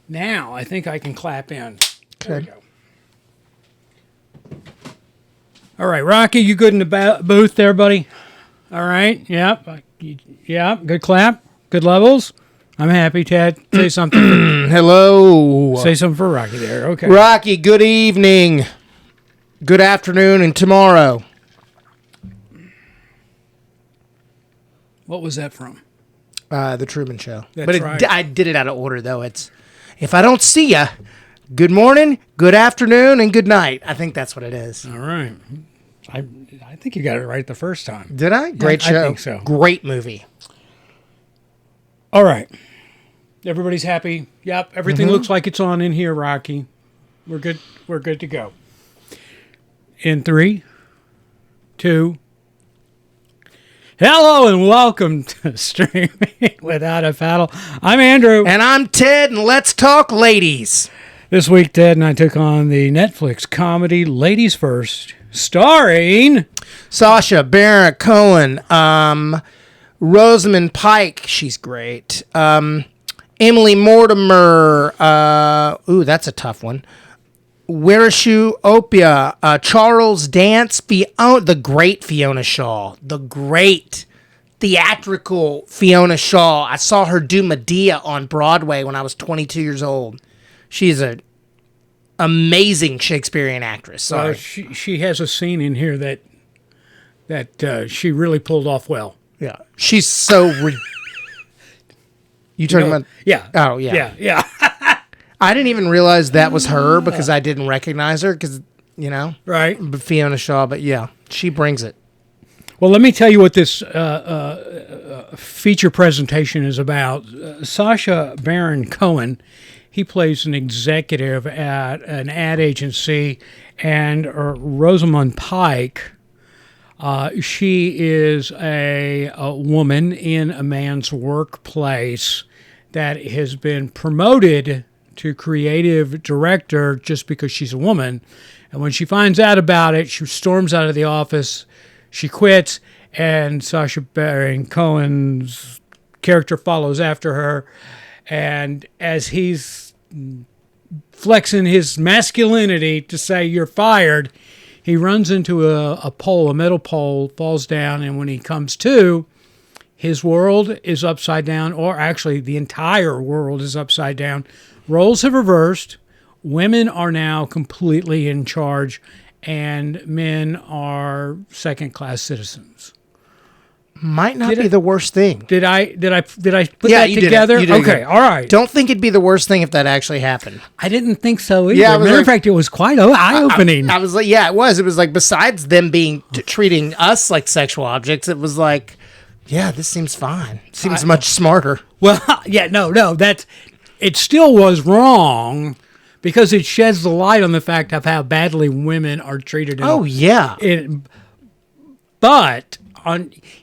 Now, I think I can clap in. There we go. All right, Rocky, you good in the booth there, buddy? All right, yep. Yeah, good clap, good levels. I'm happy, Ted. Say something. Hello. Say something for Rocky there. Okay. Rocky, good evening, good afternoon, and tomorrow. What was that from? The Truman Show. That's right. I did it out of order, though. It's if I don't see ya, good morning, good afternoon, and good night. I think that's what it is. All right. I think you got it right the first time. Did I? Great show. I think so. Great movie. All right. Everybody's happy. Yep. Everything looks like it's on in here, Rocky. We're good. We're good to go. In 3, 2. Hello and welcome to Streaming Without a Paddle. I'm Andrew. And I'm Ted, and let's talk ladies. This week, Ted and I took on the Netflix comedy Ladies First, starring Sacha, Baron Cohen, Rosamund Pike. She's great. Emily Mortimer. That's a tough one. Werishu Opia, Charles Dance, the great Fiona Shaw, the great theatrical Fiona Shaw. I saw her do Medea on Broadway when I was 22 years old. She's an amazing Shakespearean actress. Sorry. She has a scene in here that she really pulled off well. Yeah, she's so. You talking about? Yeah. Oh yeah. Yeah. I didn't even realize that was her because I didn't recognize her because, Right. Fiona Shaw, but yeah, she brings it. Well, let me tell you what this feature presentation is about. Sacha Baron Cohen, he plays an executive at an ad agency, and Rosamund Pike, she is a woman in a man's workplace that has been promoted to creative director just because she's a woman. And when she finds out about it, she storms out of the office, she quits, and Sacha Baron Cohen's character follows after her. And as he's flexing his masculinity to say, "You're fired," he runs into a pole, a metal pole, falls down, and when he comes to, his world is upside down, or actually the entire world is upside down. Roles have reversed. Women are now completely in charge, and men are second-class citizens. Might not be the worst thing. Did I put that together? You did Okay, good. all right. Don't think it'd be the worst thing if that actually happened. I didn't think so either. Yeah, Matter of fact, it was quite eye-opening. I was like, yeah, it was. It was like, besides them being treating us like sexual objects, it was like, yeah, this seems fine. Seems much smarter. Well, yeah, no, it still was wrong because it sheds the light on the fact of how badly women are treated. Yeah. But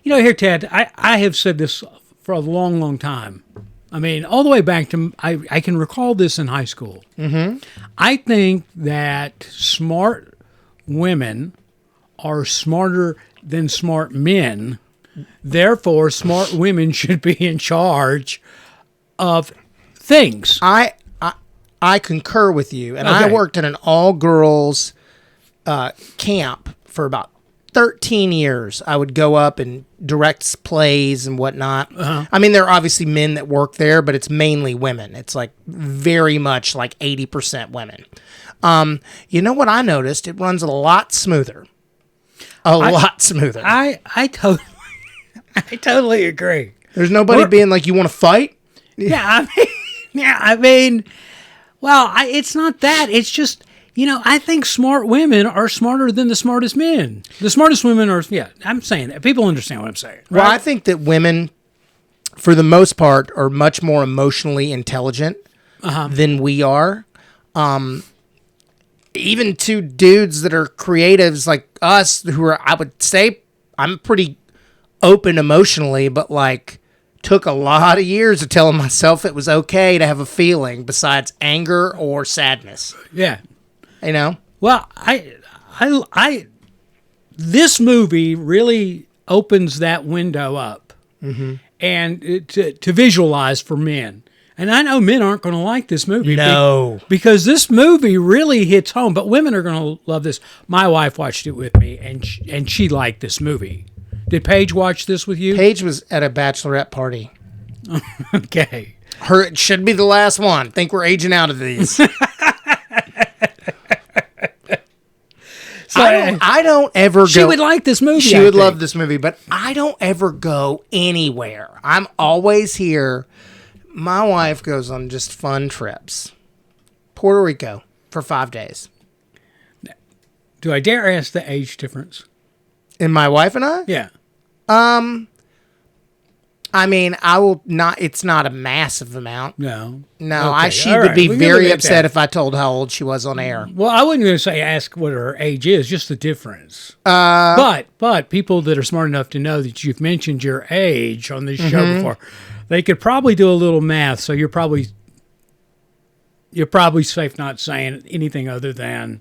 here, Ted, I have said this for a long, long time. I mean, all the way back to, I can recall this in high school. Mm-hmm. I think that smart women are smarter than smart men. Therefore, smart women should be in charge of things. I concur with you, and Okay. I worked in an all-girls camp for about 13 years. I would go up and direct plays and whatnot. Uh-huh. I mean, there are obviously men that work there, but it's mainly women. It's like very much like 80% women. You know what I noticed? It runs a lot smoother. A lot smoother. I totally agree. There's nobody being like, "You want to fight?" I mean, well, it's not that. It's just, I think smart women are smarter than the smartest men. The smartest women are, I'm saying that. People understand what I'm saying. Right? Well, I think that women, for the most part, are much more emotionally intelligent than we are. Even to dudes that are creatives like us, who are, I would say, I'm pretty open emotionally, but like, took a lot of years of telling myself it was okay to have a feeling besides anger or sadness. Yeah. Well, this movie really opens that window up, and to visualize for men. And I know men aren't going to like this movie. No. Because this movie really hits home, but women are going to love this. My wife watched it with me, and she liked this movie. Did Paige watch this with you? Paige was at a bachelorette party. Okay. It should be the last one. Think we're aging out of these. So, I don't ever go. She would like this movie. She would love this movie, but I don't ever go anywhere. I'm always here. My wife goes on just fun trips. Puerto Rico for 5 days. Do I dare ask the age difference? And my wife and I? Yeah. I mean, I will not. It's not a massive amount. No. Okay. She All would right. be We can very leave it at upset that. if I told how old she was on air. Well, I wasn't going to say ask what her age is, just the difference. But people that are smart enough to know that you've mentioned your age on this show before, they could probably do a little math. So you're probably safe not saying anything other than,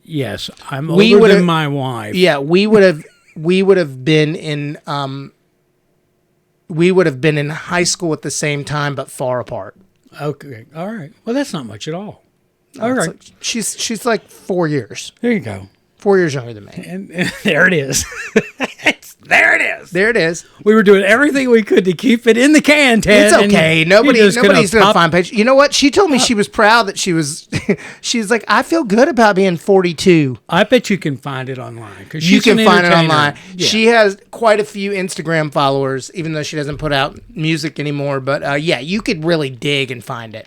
yes, I'm older than my wife. Yeah, we would have been in high school at the same time, but far apart. Okay. All right. Well, that's not much at all. All right. Like, she's like 4 years. There you go. 4 years younger than me. And there it is. There it is. There it is. We were doing everything we could to keep it in the can, Ted. It's okay. Nobody's gonna pop- find Paige. You know what? She told me she was proud that she was. She's like, I feel good about being 42. I bet you can find it online. Because You can find it online. Yeah. She has quite a few Instagram followers, even though she doesn't put out music anymore. But yeah, you could really dig and find it.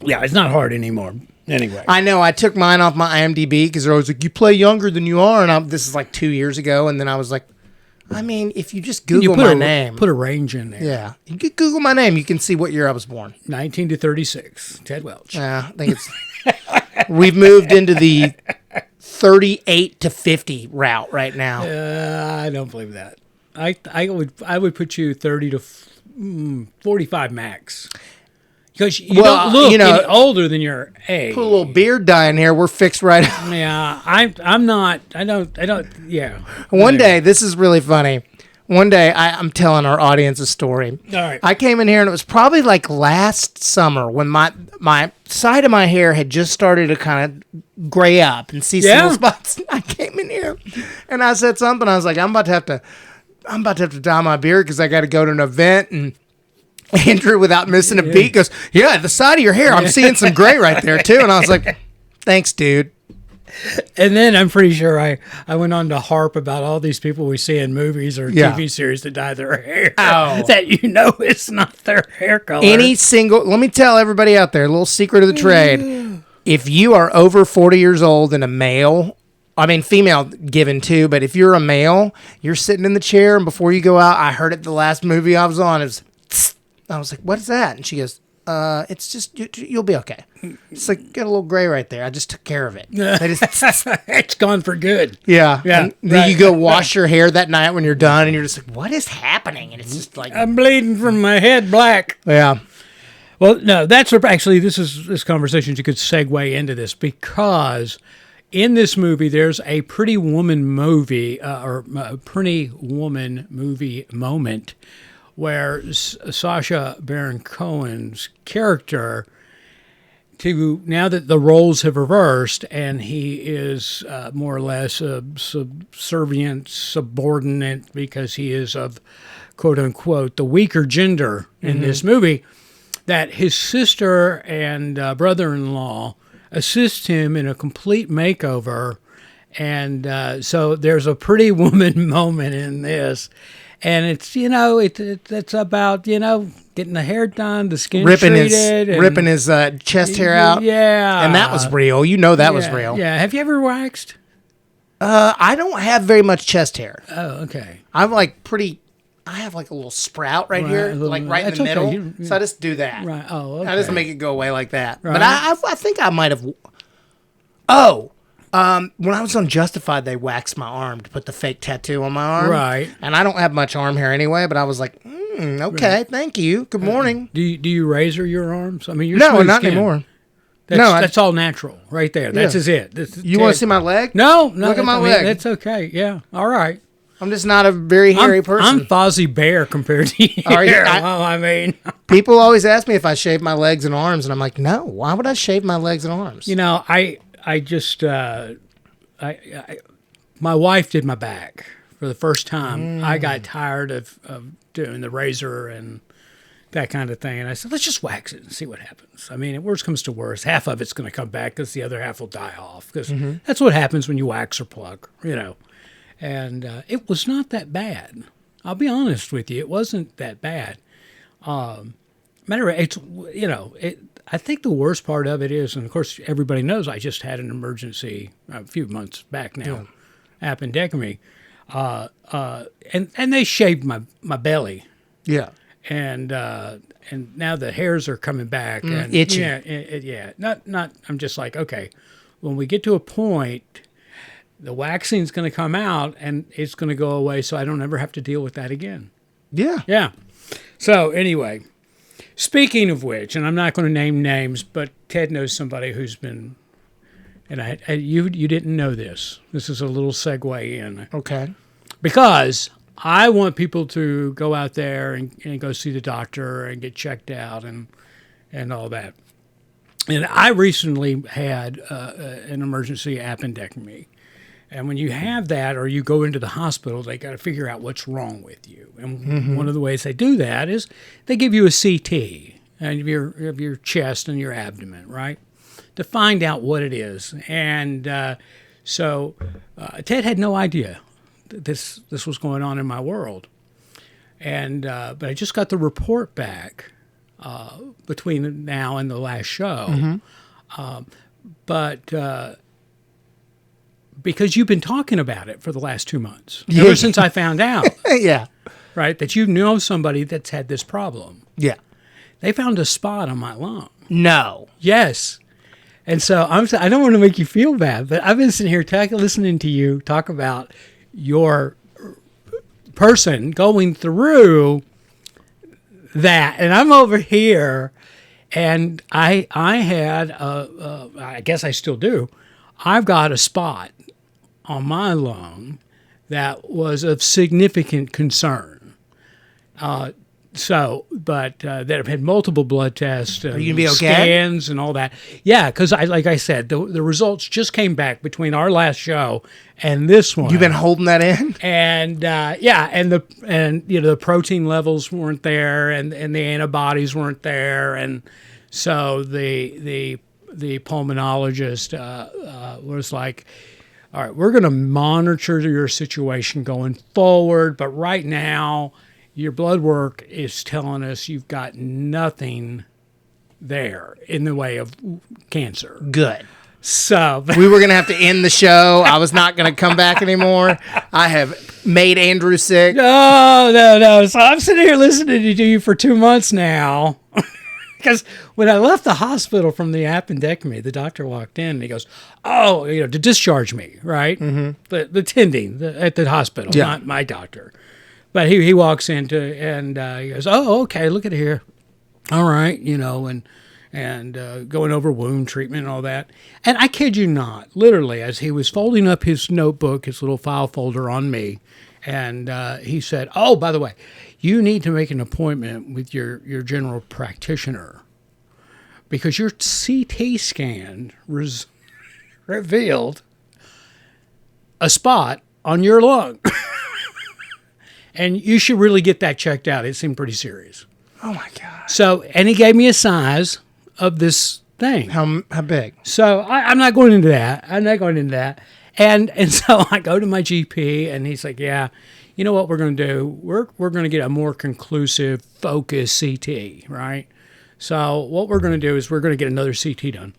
Yeah, it's not hard anymore. Anyway. I know. I took mine off my IMDb because they're always like, you play younger than you are. And this is like 2 years ago. And then I was like, I mean, if you just Google my name. Put a range in there. Yeah. You could Google my name. You can see what year I was born. 19 to 36. Ted Welch. I think it's... We've moved into the 38 to 50 route right now. I don't believe that. I would put you 30 to 45 max. Because you don't look any older than your age. Put a little beard dye in here. We're fixed right out. Yeah, I'm not. I don't. Yeah. One day, this is really funny. One day, I'm telling our audience a story. All right. I came in here, and it was probably like last summer when my side of my hair had just started to kind of gray up and see some little spots. I came in here, and I said something. I was like, I'm about to have to dye my beard because I got to go to an event. And Andrew, without missing a beat, goes, yeah, the side of your hair, I'm seeing some gray right there, too. And I was like, thanks, dude. And then I'm pretty sure I went on to harp about all these people we see in movies or TV series that dye their hair. Oh. That it's not their hair color. Let me tell everybody out there, a little secret of the trade. If you are over 40 years old and a male, I mean, female given too, but if you're a male, you're sitting in the chair, and before you go out, I heard it the last movie I was on, it was... I was like, what is that? And she goes, it's just, you'll be okay. It's like, got a little gray right there. I just took care of it. It's gone for good. Yeah. Yeah. And then you go wash your hair that night when you're done, and you're just like, what is happening? And it's just like, I'm bleeding from my head black. Yeah. Well, no, actually, this conversation, you could segue into this because in this movie, there's a Pretty Woman movie, or a Pretty Woman movie moment where Sacha Baron Cohen's character, now that the roles have reversed and he is more or less a subservient, subordinate because he is of, quote unquote, the weaker gender in this movie, that his sister and brother-in-law assist him in a complete makeover. And so there's a Pretty Woman moment in this. And it's, it's about, getting the hair done, the skin ripping his chest hair out. Yeah. And that was real. That was real. Yeah. Have you ever waxed? I don't have very much chest hair. Oh, okay. I'm like I have like a little sprout right here, like right in the middle. Okay. So I just do that. Right. Oh, okay. I just make it go away like that. Right. But I think I might have. Oh. When I was on Justified, they waxed my arm to put the fake tattoo on my arm. Right. And I don't have much arm hair anyway, but I was like, okay, right. Thank you. Good morning. Do you razor your arms? I mean, you're no, not anymore. That's all natural right there. That's it. You want to see my leg? No. Look at my leg. That's okay. Yeah. All right. I'm just not a very hairy person. I'm Fozzie Bear compared to you. Are you? Well, I mean, people always ask me if I shave my legs and arms, and I'm like, no. Why would I shave my legs and arms? you know, I just my wife did my back for the first time. I got tired of doing the razor and that kind of thing, and I said, let's just wax it and see what happens. I mean, if worst comes to worst, half of it's going to come back because the other half will die off. Because that's what happens when you wax or plug, you know. And it was not that bad. I'll be honest with you, it wasn't that bad. Matter of it's you know, I think the worst part of it is, and of course everybody knows, I just had an emergency a few months back now, appendectomy, and they shaved my belly. Yeah. And now the hairs are coming back and itchy. Yeah. Not. I'm just like, okay, when we get to a point, the waxing's going to come out and it's going to go away, so I don't ever have to deal with that again. Yeah. Yeah. So anyway, speaking of which, and I'm not going to name names, but Ted knows somebody who's been, and you didn't know this. This is a little segue in. Okay. Because I want people to go out there and go see the doctor and get checked out and all that. And I recently had an emergency appendectomy. And when you have that or you go into the hospital, they got to figure out what's wrong with you. And one of the ways they do that is they give you a CT of your chest and your abdomen, right, to find out what it is. And so Ted had no idea this was going on in my world. And but I just got the report back between now and the last show. But because you've been talking about it for the last 2 months, ever since I found out, Yeah. right, that you know somebody that's had this problem. Yeah. They found a spot on my lung. No. Yes. And so I don't want to make you feel bad, but I've been sitting here listening to you talk about your person going through that, and I'm over here, and I had I guess I still do. I've got a spot on my lung that was of significant concern. But that have had multiple blood tests, Are you gonna be okay? scans, and all that. Yeah, because like I said, the results just came back between our last show and this one. You've been holding that in? And the protein levels weren't there, and the antibodies weren't there, and so the pulmonologist was like, all right, we're going to monitor your situation going forward, but right now your blood work is telling us you've got nothing there in the way of cancer. Good. So We were going to have to end the show. I was not going to come back anymore. I have made Andrew sick. No. So I'm sitting here listening to you for 2 months now. Because when I left the hospital from the appendectomy, the doctor walked in and he goes, to discharge me, right? Mm-hmm. The attending at the hospital, not my doctor. But he walks into and he goes, oh, okay, look at here. All right, and going over wound treatment and all that. And I kid you not, literally, as he was folding up his notebook, his little file folder on me, and he said, oh, by the way, you need to make an appointment with your general practitioner because your CT scan revealed a spot on your lung. And you should really get that checked out. It seemed pretty serious. Oh, my God. So, and he gave me a size of this thing. How big? So I'm not going into that. And so I go to my GP, and he's like, yeah, you know what we're going to do? We're going to get a more conclusive, focused CT, right? So what we're going to do is we're going to get another CT done.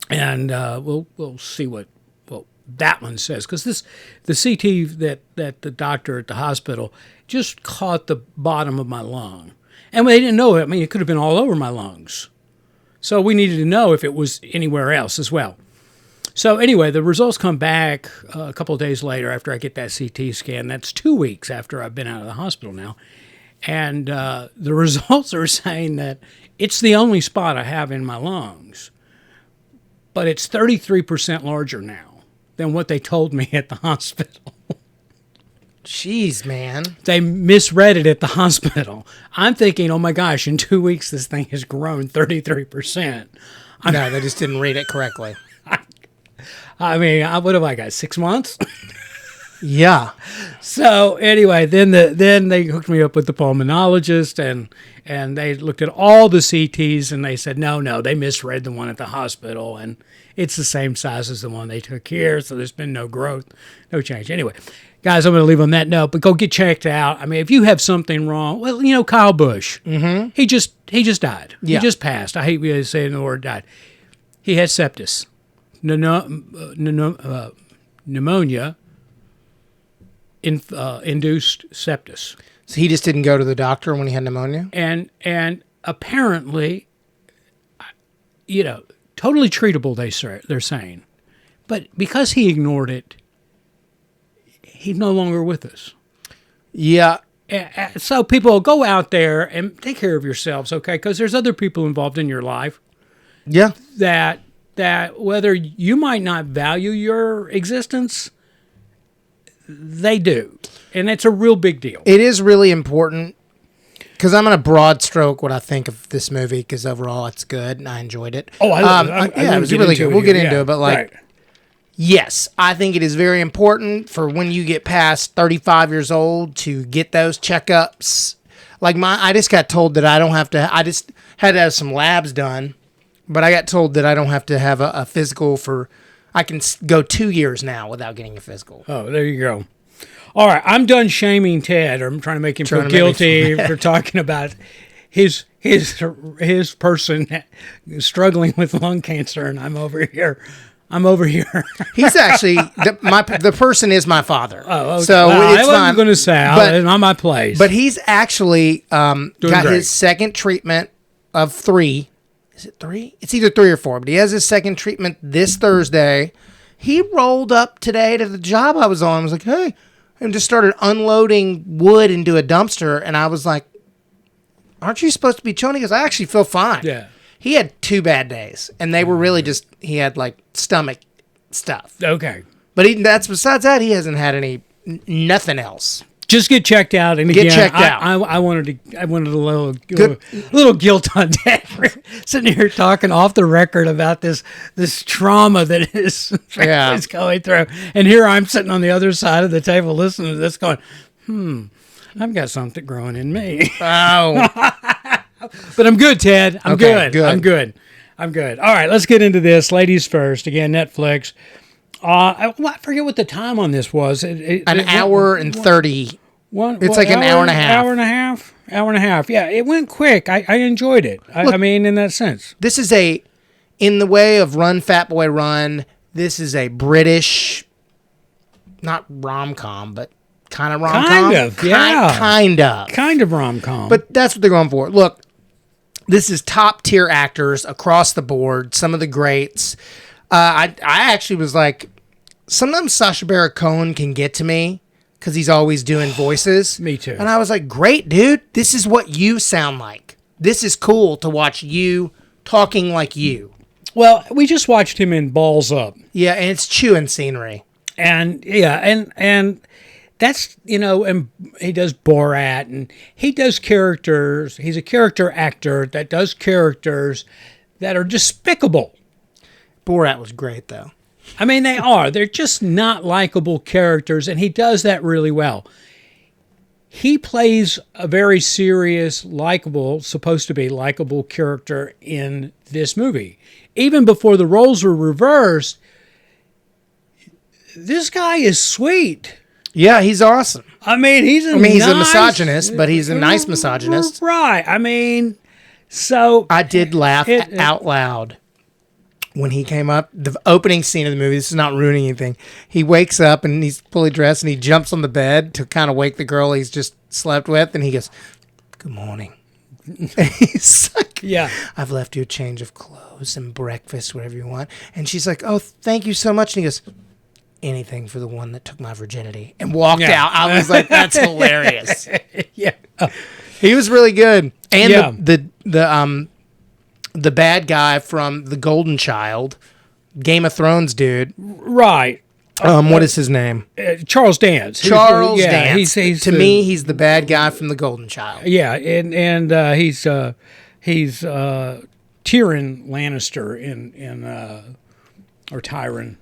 And we'll see what that one says. Because the CT that the doctor at the hospital just caught the bottom of my lung. And they didn't know it. I mean, it could have been all over my lungs. So we needed to know if it was anywhere else as well. So anyway, the results come back a couple of days later after I get that CT scan. That's 2 weeks after I've been out of the hospital now. And the results are saying that it's the only spot I have in my lungs. But it's 33% larger now than what they told me at the hospital. Jeez, man. They misread it at the hospital. I'm thinking, oh my gosh, in 2 weeks this thing has grown 33%. No, they just didn't read it correctly. I mean, what have I got? 6 months? Yeah. So anyway, then they hooked me up with the pulmonologist, and they looked at all the CTs, and they said, no, they misread the one at the hospital, and it's the same size as the one they took here, so there's been no growth, no change. Anyway, guys, I'm going to leave on that note, but go get checked out. I mean, if you have something wrong, well, Kyle Busch, he just died. Yeah. He just passed. I hate saying the word died. He had sepsis, pneumonia, induced sepsis. So he just didn't go to the doctor when he had pneumonia? And apparently, totally treatable, they're saying. But because he ignored it, he's no longer with us. Yeah. So people, go out there and take care of yourselves, okay? Because there's other people involved in your life. Yeah. That whether you might not value your existence, they do. And it's a real big deal. It is really important, because I'm going to broad stroke what I think of this movie, because overall it's good and I enjoyed it. Oh, I love it. It was really good. We'll get into it, but right. Yes, I think it is very important for when you get past 35 years old to get those checkups. I just got told that I don't have to, I just had to have some labs done, but I got told that I don't have to have a physical I can go 2 years now without getting a physical. Oh, there you go. All right, I'm done shaming Ted. I'm trying to make him feel guilty for talking about his person struggling with lung cancer, and I'm over here. He's actually the person is my father. Oh, okay. So well, it's I fine. wasn't going to say it's not my place. But he's actually got great. his second treatment of 3. Is it 3? It's either 3 or 4. But he has his second treatment this Thursday. He rolled up today to the job I was on. I was like, hey, and just started unloading wood into a dumpster. And I was like, aren't you supposed to be chilling? He goes, I actually feel fine. Yeah. He had 2 bad days, and they were really just, he had stomach stuff. Okay. But besides that, he hasn't had nothing else. Just get checked out, and Get again, checked out. I wanted a little guilt on Dad for sitting here talking off the record about this trauma that his family's going through, and here I'm sitting on the other side of the table listening to this, going, I've got something growing in me. Oh, but I'm good, Ted. I'm Okay, good. I'm good. All right, let's get into this. Ladies first. Again, Netflix. I forget what the time on this was. an hour and 30. It's like an hour and a half. Hour and a half. Yeah, it went quick. I enjoyed it. I mean, in that sense. This is in the way of Run, Fat Boy, Run, this is a British, not rom-com, but kind of rom-com. Kind of, yeah. Kind of. Kind of rom-com. But that's what they're going for. Look, this is top-tier actors across the board, some of the greats. I actually was like, sometimes Sacha Baron Cohen can get to me because he's always doing voices. Me too. And I was like, great, dude. This is what you sound like. This is cool to watch you talking like you. Well, we just watched him in Balls Up. Yeah, and it's chewing scenery. And, yeah, and that's, and he does Borat, and he does characters. He's a character actor that does characters that are despicable. Borat was great, though. I mean, they are. They're just not likable characters, and he does that really well. He plays a very serious, supposed to be likable character in this movie. Even before the roles were reversed, this guy is sweet. Yeah, he's awesome. I mean, he's a misogynist, but he's a nice misogynist. Right. I mean, so... I did laugh out loud when he came up. The opening scene of the movie, this is not ruining anything. He wakes up and he's fully dressed and he jumps on the bed to kind of wake the girl he's just slept with. And he goes, good morning. And he's like, yeah, I've left you a change of clothes and breakfast, whatever you want. And she's like, oh, thank you so much. And he goes, anything for the one that took my virginity, and walked out. I was like, that's hilarious. Yeah. He was really good. And the bad guy from The Golden Child, Game of Thrones dude. Right. What is his name? Charles Dance. Charles Dance. He's to me, he's the bad guy from The Golden Child. Yeah, and he's Tyrion Lannister in or Tyrion.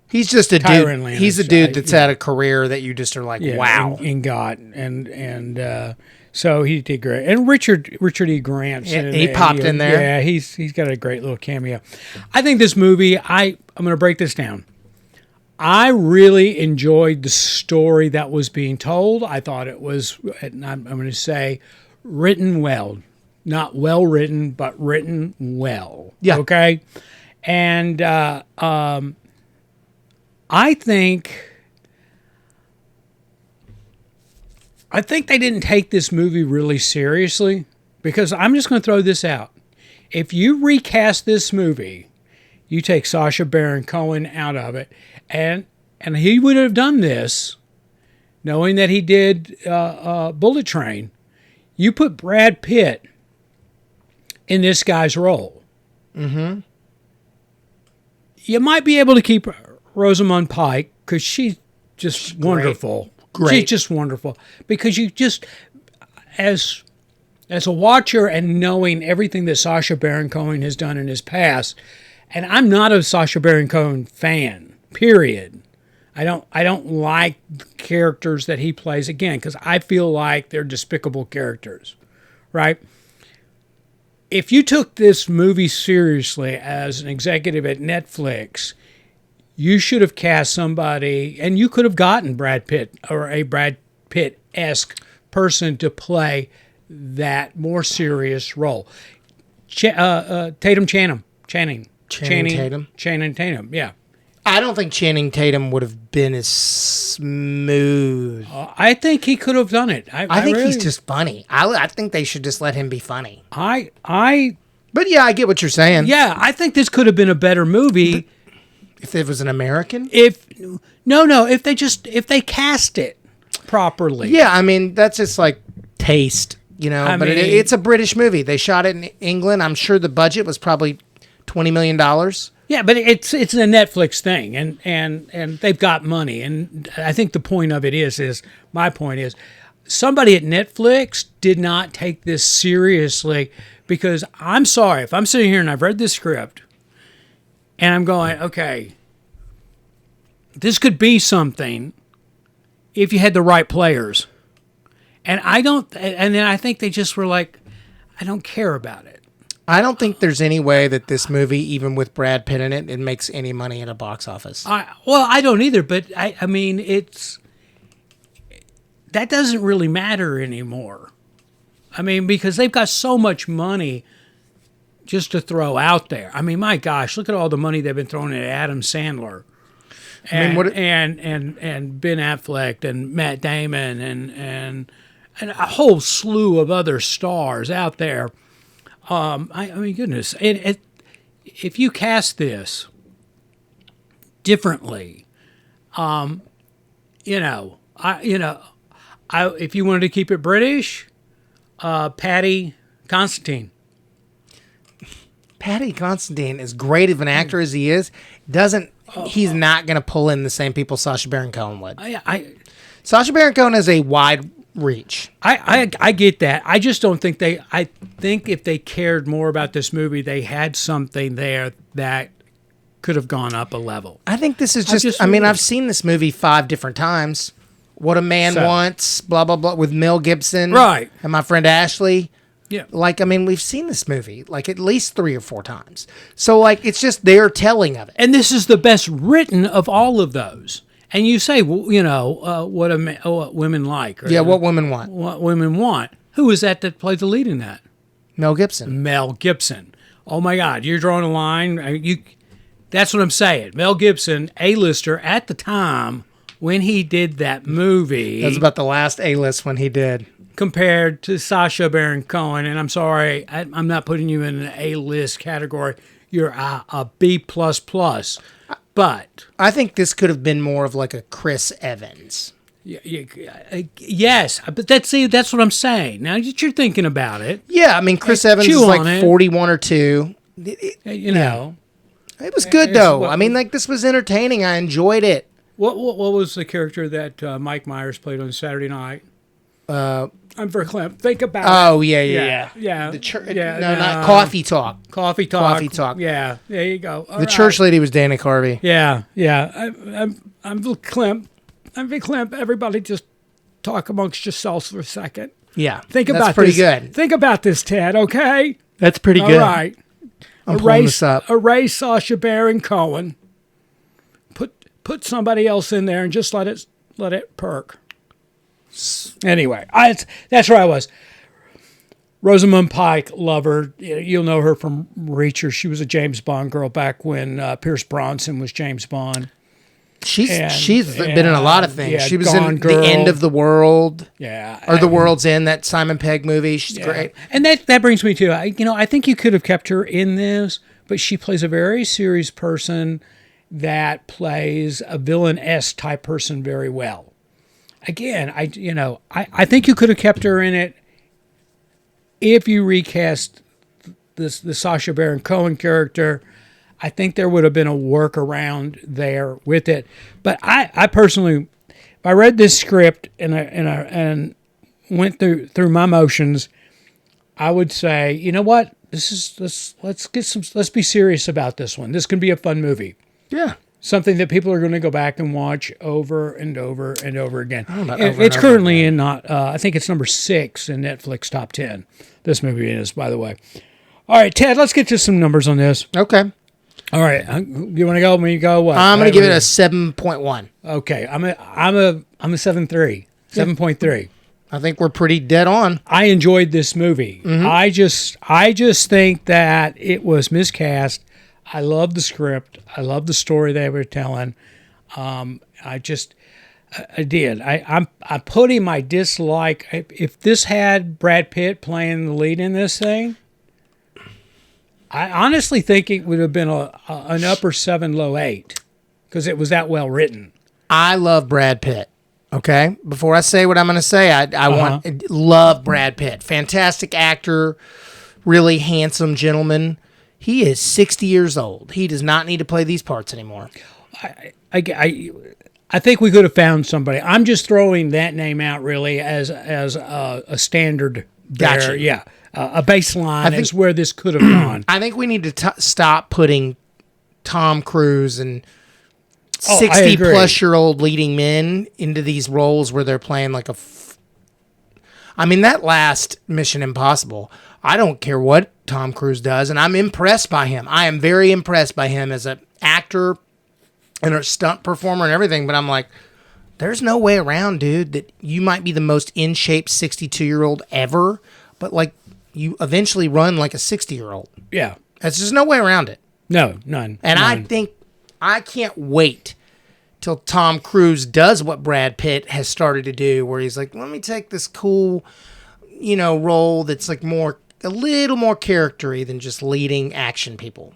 He's just a Tyrion dude. Lannister. He's a dude that's had a career that you just are like, wow. In God, and so he did great. And Richard E. Grant. He popped in there. Yeah, he's got a great little cameo. I think this movie. I'm going to break this down. I really enjoyed the story that was being told. I thought it was, and I'm going to say, written well. Not well written, but written well. Yeah. Okay? And I think they didn't take this movie really seriously, because I'm just going to throw this out. If you recast this movie, you take Sacha Baron Cohen out of it, and he would have done this knowing that he did Bullet Train. You put Brad Pitt in this guy's role. Mm-hmm. You might be able to keep Rosamund Pike, because she's just wonderful. Great. She's just wonderful. Because you just, as a watcher and knowing everything that Sacha Baron Cohen has done in his past, and I'm not a Sacha Baron Cohen fan, period. I don't like the characters that he plays, again, because I feel like they're despicable characters, right? If you took this movie seriously as an executive at Netflix, you should have cast somebody, and you could have gotten Brad Pitt or a Brad Pitt-esque person to play that more serious role. Channing Tatum, yeah. I don't think Channing Tatum would have been as smooth. I think he could have done it. I think he's just funny. I think they should just let him be funny. But yeah, I get what you're saying. Yeah, I think this could have been a better movie. If it was an American? If they cast it properly. Yeah, I mean, that's just like taste, but it's a British movie. They shot it in England. I'm sure the budget was probably $20 million. Yeah, but it's a Netflix thing, and they've got money. And I think the point of it is my point is, somebody at Netflix did not take this seriously, because I'm sorry, if I'm sitting here and I've read this script, and I'm going, okay, this could be something if you had the right players. And then I think they just were like, I don't care about it. I don't think there's any way that this movie, even with Brad Pitt in it makes any money at a box office. I don't either, but I mean, that doesn't really matter anymore. I mean, because they've got so much money just to throw out there. I mean, my gosh, look at all the money they've been throwing at Adam Sandler, and Ben Affleck and Matt Damon and a whole slew of other stars out there. I mean, goodness, if you cast this differently, if you wanted to keep it British, Paddy Considine. Paddy Considine, as great of an actor as he is, he's not going to pull in the same people Sacha Baron Cohen would. Sacha Baron Cohen has a wide reach. I get that. I just don't think I think if they cared more about this movie, they had something there that could have gone up a level. I think this is just I've seen this movie 5 different times. What a Man Wants, blah, blah, blah, with Mel Gibson. Right. And my friend Ashley. Yeah. We've seen this movie at least 3 or 4 times. So it's just their telling of it. And this is the best written of all of those. And you say, what women like. Or, what women want. What women want. Who was that played the lead in that? Mel Gibson. Mel Gibson. Oh, my God. You're drawing a line. That's what I'm saying. Mel Gibson, A-lister at the time when he did that movie. That was about the last A-list when he did. Compared to Sacha Baron Cohen. And I'm sorry, I'm not putting you in an A-list category. You're a B++. But I think this could have been more of like a Chris Evans. Yes, but that's what I'm saying. Now that you're thinking about it. Yeah, I mean, Chris Evans is like 41 or 2. It was good, though. I mean, this was entertaining. I enjoyed it. What was the character that Mike Myers played on Saturday Night? I'm verklempt. Think about it. Oh, yeah. No, not Coffee Talk. Coffee Talk. Coffee Talk. Yeah, there you go. All the church lady was Dana Carvey. Yeah. I'm verklempt. Everybody just talk amongst yourselves for a second. Yeah, Think that's about pretty this. good. Think about this, Ted, okay? That's pretty All good. right. I'm pulling this up. Erase Sacha Baron Cohen. Put somebody else in there and just let it perk. Anyway, that's where I was. Rosamund Pike, love her. You'll know her from Reacher. She was a James Bond girl back when Pierce Brosnan was James Bond. She's been in a lot of things. Yeah, she was Gone in Girl. The End of the World. Yeah. Or The World's End, that Simon Pegg movie. She's great. And that brings me to, I think you could have kept her in this, but she plays a very serious person that plays a villain-esque type person very well. Again, I think you could have kept her in it if you recast the Sacha Baron Cohen character. I think there would have been a workaround there with it. But I personally, if I read this script and went through my motions, I would say, you know what? Let's be serious about this one. This can be a fun movie. Yeah. Something that people are going to go back and watch over and over and over again. It's currently in I think it's number 6 in Netflix top 10. This movie is, by the way. All right, Ted, let's get to some numbers on this. Okay. All right, you want to go? When you go, what? I'm going to give it a 7.1. Okay, I'm a 7.3, 7.3. I think we're pretty dead on. I enjoyed this movie. Mm-hmm. I just think that it was miscast. I love the script. I love the story they were telling. I did. I'm putting my dislike. If this had Brad Pitt playing the lead in this thing, I honestly think it would have been an upper 7, low 8, because it was that well written. I love Brad Pitt. Okay, before I say what I'm going to say, I love Brad Pitt. Fantastic actor, really handsome gentleman. He is 60 years old. He does not need to play these parts anymore. I think we could have found somebody. I'm just throwing that name out really as a standard. Gotcha. Yeah, a baseline is where this could have gone. I think we need to stop putting Tom Cruise and 60-plus-year-old leading men into these roles where they're playing like that last Mission Impossible, I don't care what Tom Cruise does, and I'm impressed by him. I am very impressed by him as an actor and a stunt performer and everything, but I'm like, there's no way around, dude, that you might be the most in-shape 62-year-old ever, but like you eventually run like a 60-year-old. Yeah. There's just no way around it. No, none. And I think I can't wait till Tom Cruise does what Brad Pitt has started to do, where he's like, let me take this cool, role that's like a little more character-y than just leading action people.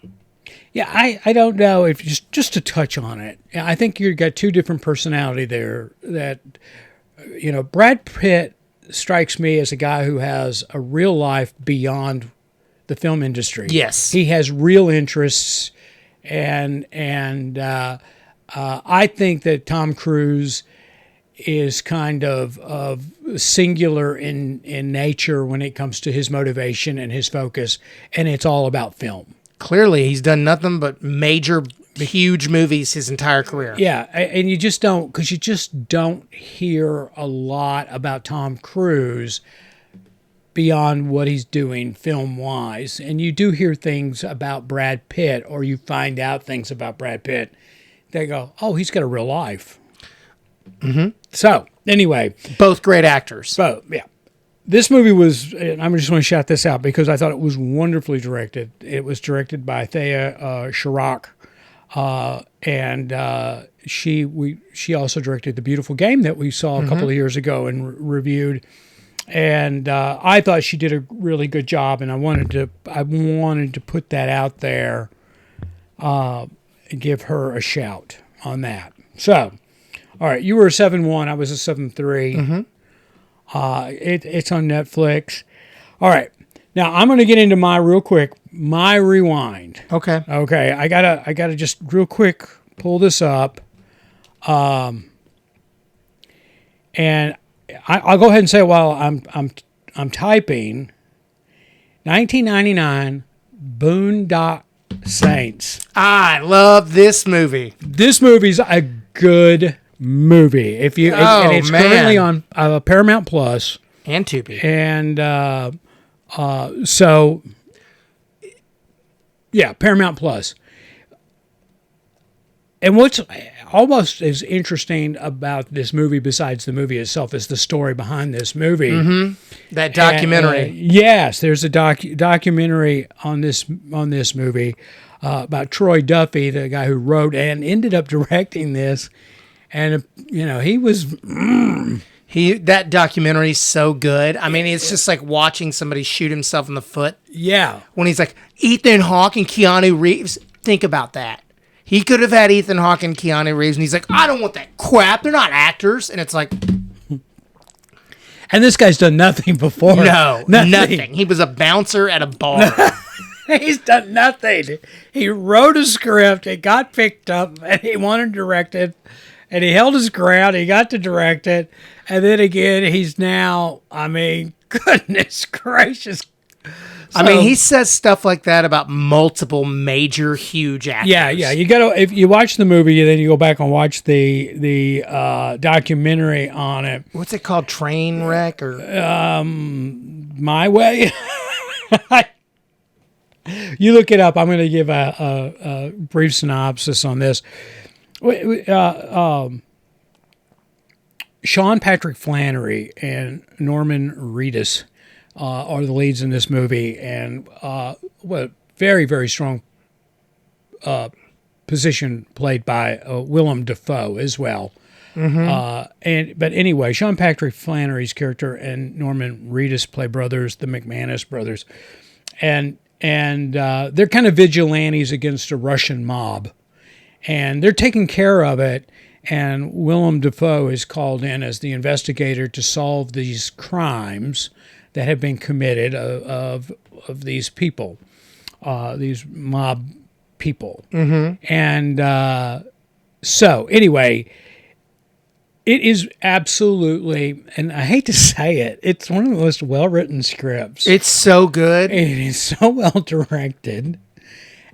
Yeah, I don't know if just to touch on it. I think you've got two different personality there. That Brad Pitt strikes me as a guy who has a real life beyond the film industry. Yes, he has real interests, and I think that Tom Cruise is kind of singular in nature when it comes to his motivation and his focus, and it's all about film. Clearly, he's done nothing but major, huge movies his entire career. Yeah, and you just don't hear a lot about Tom Cruise beyond what he's doing film-wise. And you do hear things about Brad Pitt, or you find out things about Brad Pitt. They go, oh, he's got a real life. Mm-hmm. So, anyway. Both great actors. Both, yeah. This movie was, and I'm just going to shout this out because I thought it was wonderfully directed. It was directed by Thea Sharrock, and she also directed The Beautiful Game that we saw a couple of years ago and reviewed. And I thought she did a really good job, and I wanted to put that out there and give her a shout on that. So, all right, you were a 7.1, I was a 7.3. Mm-hmm. It's on Netflix. All right. Now I'm going to get into my rewind. Okay. I gotta just real quick pull this up. And I'll go ahead and say while I'm typing, 1999 Boondock Saints. I love this movie. This movie's a good movie. And it's currently on Paramount Plus and Tubi. And so, yeah, Paramount Plus. And what's almost as interesting about this movie, besides the movie itself, is the story behind this movie. Mm-hmm. That documentary. Yes, there's a documentary on this movie about Troy Duffy, the guy who wrote and ended up directing this. And he was. That documentary is so good. I mean, it's just like watching somebody shoot himself in the foot. Yeah. When he's like, Ethan Hawke and Keanu Reeves. Think about that. He could have had Ethan Hawke and Keanu Reeves, and he's like, I don't want that crap. They're not actors. And it's like... And this guy's done nothing before. No, nothing. He was a bouncer at a bar. He's done nothing. He wrote a script, it got picked up, and he wanted to direct it. And he held his ground, he got to direct it. And then again, he's now, goodness gracious. So, he says stuff like that about multiple major, huge actors. Yeah. You gotta, if you watch the movie, then you go back and watch the documentary on it. What's it called? Trainwreck or My Way? You look it up. I'm going to give a brief synopsis on this. Sean Patrick Flannery and Norman Reedus are the leads in this movie, and very, very strong position played by Willem Dafoe as well. Mm-hmm. But anyway, Sean Patrick Flannery's character and Norman Reedus play brothers, the McManus brothers, and they're kind of vigilantes against a Russian mob, and they're taking care of it. And Willem Dafoe is called in as the investigator to solve these crimes that have been committed of these people, these mob people. Mm-hmm. And so, anyway, it is absolutely, and I hate to say it, it's one of the most well-written scripts. It's so good. It is so well-directed.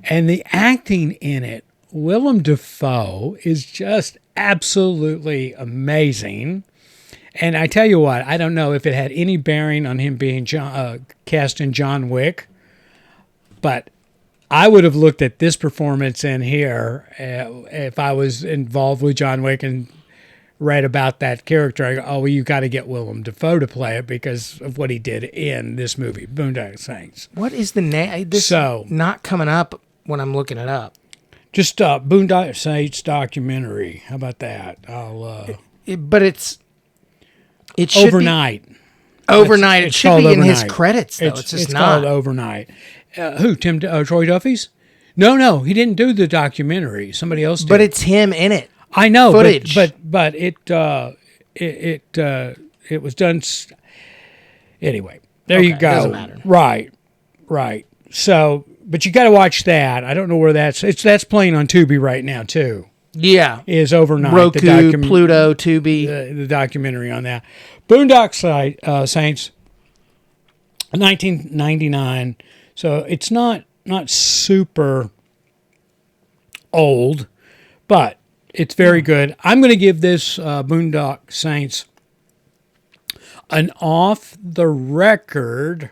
And the acting in it, Willem Dafoe is just absolutely amazing. And I tell you what, I don't know if it had any bearing on him being cast in John Wick, but I would have looked at this performance in here if I was involved with John Wick and read about that character. I go, oh, well, you got to get Willem Dafoe to play it because of what he did in this movie, Boondock Saints. What is the name? This is not coming up when I'm looking it up. Just Boondock Saints documentary. How about that? But it should Overnight. Overnight. It should be in his credits, though. It's just not. Called Overnight. Who? Troy Duffy's? No, he didn't do the documentary. Somebody else did. But it's him in it. I know, footage. but it was done. Anyway, there you go. Doesn't matter. Right. So, but you got to watch that. I don't know where that's playing on Tubi right now too. Yeah, is Overnight. Roku, Pluto, Tubi. The documentary on that. Boondock Saints, 1999. So it's not super old, but it's very good. I'm going to give this Boondock Saints an off-the-record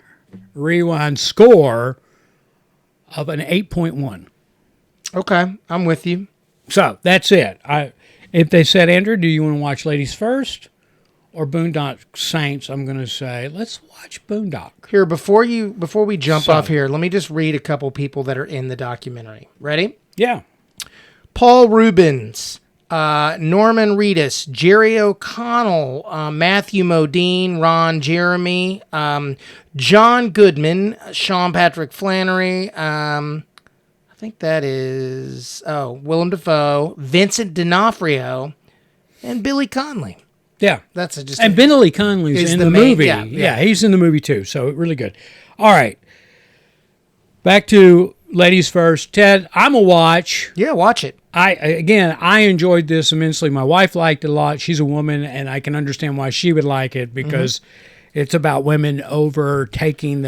rewind score of an 8.1. Okay, I'm with you. So that's it. If they said, Andrew, do you want to watch Ladies First or Boondock Saints? I'm going to say, let's watch Boondock. Here, before we jump off here, let me just read a couple people that are in the documentary. Ready? Yeah. Paul Rubens, Norman Reedus, Jerry O'Connell, Matthew Modine, Ron Jeremy, John Goodman, Sean Patrick Flannery, I think that is, Willem Dafoe, Vincent D'Onofrio, and Billy Connolly. Yeah. That's just. And Billy Connolly's in the movie. Yeah, he's in the movie too, so really good. All right. Back to Ladies First. Ted, I'm a watch. Yeah, watch it. I enjoyed this immensely. My wife liked it a lot. She's a woman, and I can understand why she would like it because it's about women overtaking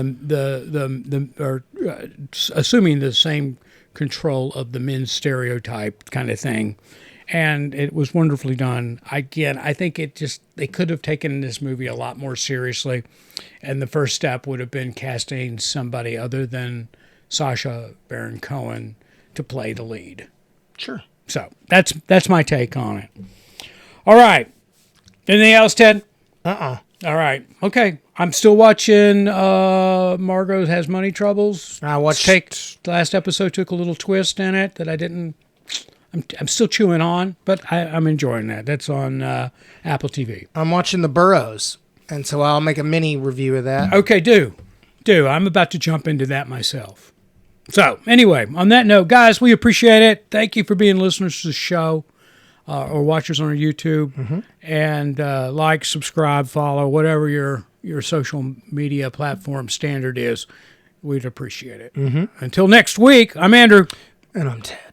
assuming the same control of the men's stereotype kind of thing. And it was wonderfully done. Again, I think they could have taken this movie a lot more seriously. And the first step would have been casting somebody other than Sacha Baron Cohen to play the lead. Sure. So that's my take on it. All right. Anything else, Ted? All right. Okay. I'm still watching Margot Has Money Troubles. I watched. The last episode took a little twist in it that I didn't. I'm still chewing on, but I'm enjoying that. That's on Apple TV. I'm watching The Burrows, and so I'll make a mini review of that. Okay, do. I'm about to jump into that myself. So, anyway, on that note, guys, we appreciate it. Thank you for being listeners to the show or watchers on our YouTube. And like, subscribe, follow, whatever your social media platform standard is. We'd appreciate it. Until next week, I'm Andrew. And I'm Ted.